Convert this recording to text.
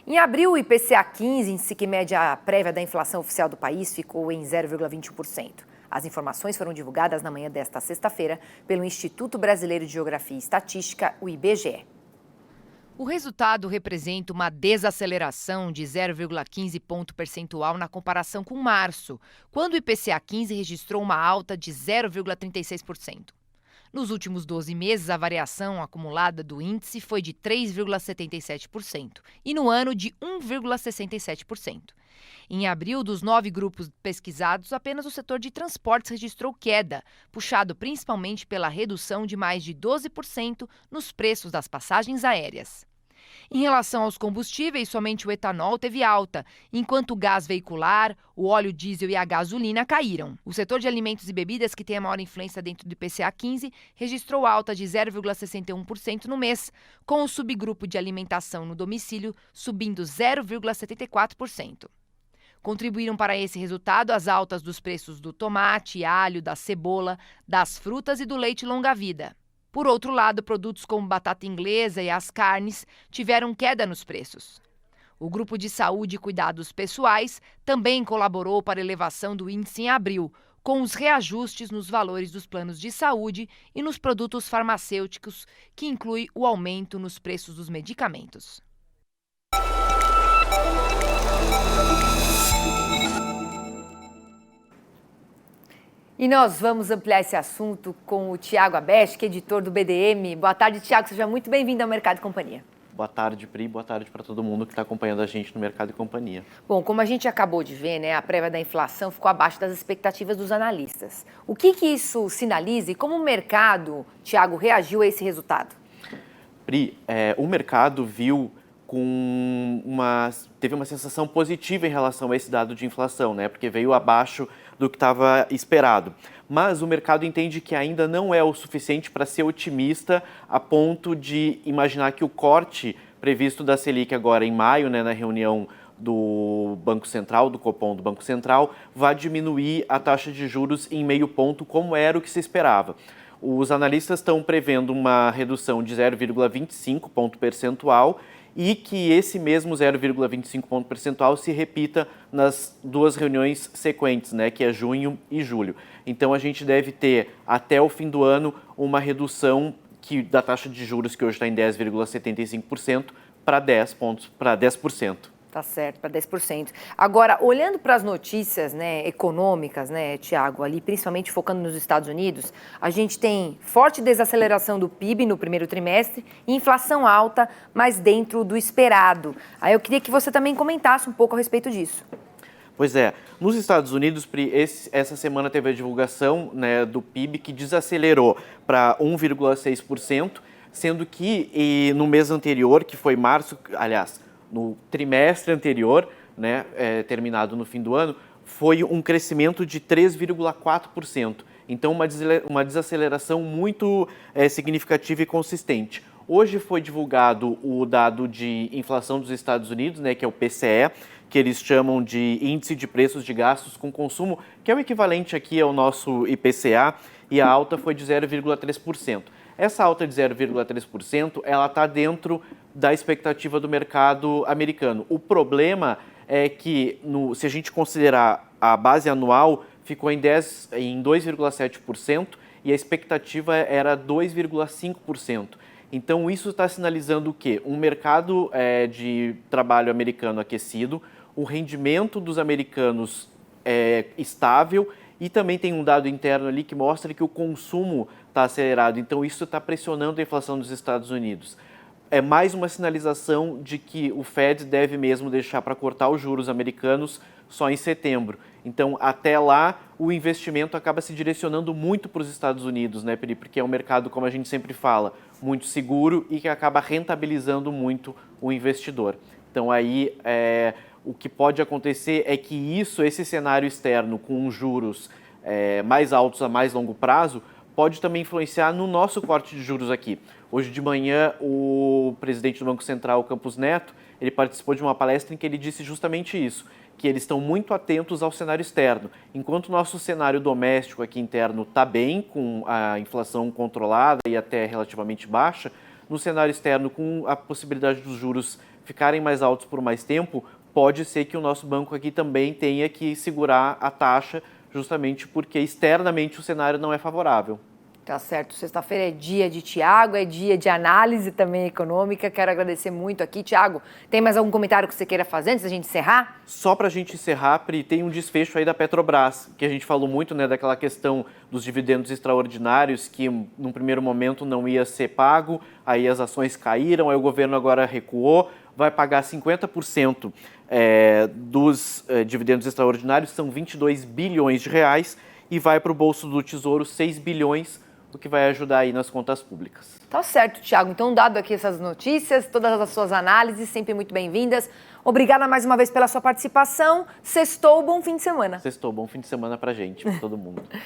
Em abril, o IPCA 15, índice que mede a prévia da inflação oficial do país, ficou em 0,21%. As informações foram divulgadas na manhã desta sexta-feira pelo Instituto Brasileiro de Geografia e Estatística, o IBGE. O resultado representa uma desaceleração de 0,15 ponto percentual na comparação com março, quando o IPCA 15 registrou uma alta de 0,36%. Nos últimos 12 meses, a variação acumulada do índice foi de 3,77% e no ano de 1,67%. Em abril, dos 9 grupos pesquisados, apenas o setor de transportes registrou queda, puxado principalmente pela redução de mais de 12% nos preços das passagens aéreas. Em relação aos combustíveis, somente o etanol teve alta, enquanto o gás veicular, o óleo diesel e a gasolina caíram. O setor de alimentos e bebidas, que tem a maior influência dentro do IPCA 15, registrou alta de 0,61% no mês, com o subgrupo de alimentação no domicílio subindo 0,74%. Contribuíram para esse resultado as altas dos preços do tomate, alho, da cebola, das frutas e do leite longa-vida. Por outro lado, produtos como batata inglesa e as carnes tiveram queda nos preços. O grupo de saúde e cuidados pessoais também colaborou para a elevação do índice em abril, com os reajustes nos valores dos planos de saúde e nos produtos farmacêuticos, que inclui o aumento nos preços dos medicamentos. E nós vamos ampliar esse assunto com o Tiago Abeste, que é editor do BDM. Boa tarde, Tiago. Seja muito bem-vindo ao Mercado e Companhia. Boa tarde, Pri. Boa tarde para todo mundo que está acompanhando a gente no Mercado e Companhia. Bom, como a gente acabou de ver, né, a prévia da inflação ficou abaixo das expectativas dos analistas. O que isso sinaliza e como o mercado, Tiago, reagiu a esse resultado? Pri, o mercado viu teve uma sensação positiva em relação a esse dado de inflação, né? Porque veio abaixo do que estava esperado. Mas o mercado entende que ainda não é o suficiente para ser otimista a ponto de imaginar que o corte previsto da Selic agora em maio, né, na reunião do Banco Central, do Copom do Banco Central, vai diminuir a taxa de juros em meio ponto, como era o que se esperava. Os analistas estão prevendo uma redução de 0,25 ponto percentual e que esse mesmo 0,25 ponto percentual se repita nas duas reuniões sequentes, né, que é junho e julho. Então, a gente deve ter, até o fim do ano, uma redução da taxa de juros, que hoje está em 10,75%, para 10%. Tá certo, para 10%. Agora, olhando para as notícias, né, econômicas, né, Tiago, ali principalmente focando nos Estados Unidos, a gente tem forte desaceleração do PIB no primeiro trimestre e inflação alta, mas dentro do esperado. Aí eu queria que você também comentasse um pouco a respeito disso. Pois é, nos Estados Unidos, Pri, essa semana teve a divulgação, né, do PIB que desacelerou para 1,6%, sendo que no mês anterior, que foi março, aliás, no trimestre anterior, né, terminado no fim do ano, foi um crescimento de 3,4%. Então, uma desaceleração muito significativa e consistente. Hoje foi divulgado o dado de inflação dos Estados Unidos, né, que é o PCE, que eles chamam de Índice de Preços de Gastos com Consumo, que é o equivalente aqui ao nosso IPCA, e a alta foi de 0,3%. Essa alta de 0,3%, ela está dentro da expectativa do mercado americano. O problema é que, se a gente considerar a base anual, ficou em 2,7% e a expectativa era 2,5%. Então, isso está sinalizando o quê? Um mercado de trabalho americano aquecido, o rendimento dos americanos estável e também tem um dado interno ali que mostra que o consumo está acelerado. Então, isso está pressionando a inflação dos Estados Unidos. É mais uma sinalização de que o Fed deve mesmo deixar para cortar os juros americanos só em setembro. Então, até lá, o investimento acaba se direcionando muito para os Estados Unidos, né, Peri? Porque é um mercado, como a gente sempre fala, muito seguro e que acaba rentabilizando muito o investidor. Então, aí, o que pode acontecer é que esse cenário externo com juros mais altos a mais longo prazo, pode também influenciar no nosso corte de juros aqui. Hoje de manhã, o presidente do Banco Central, Campos Neto, ele participou de uma palestra em que ele disse justamente isso, que eles estão muito atentos ao cenário externo. Enquanto o nosso cenário doméstico aqui interno está bem, com a inflação controlada e até relativamente baixa, no cenário externo, com a possibilidade dos juros ficarem mais altos por mais tempo, pode ser que o nosso banco aqui também tenha que segurar a taxa, justamente porque externamente o cenário não é favorável. Tá certo. Sexta-feira é dia de Thiago, é dia de análise também econômica. Quero agradecer muito aqui. Thiago, tem mais algum comentário que você queira fazer antes da gente encerrar? Só para a gente encerrar, Pri, tem um desfecho aí da Petrobras, que a gente falou muito, né, daquela questão dos dividendos extraordinários, que num primeiro momento não ia ser pago, aí as ações caíram, aí o governo agora recuou, vai pagar 50% dos dividendos extraordinários, são 22 bilhões de reais, e vai para o bolso do Tesouro 6 bilhões, o que vai ajudar aí nas contas públicas. Tá certo, Thiago. Então, dado aqui essas notícias, todas as suas análises, sempre muito bem-vindas. Obrigada mais uma vez pela sua participação. Sextou, bom fim de semana. Sextou, bom fim de semana pra gente, pra todo mundo.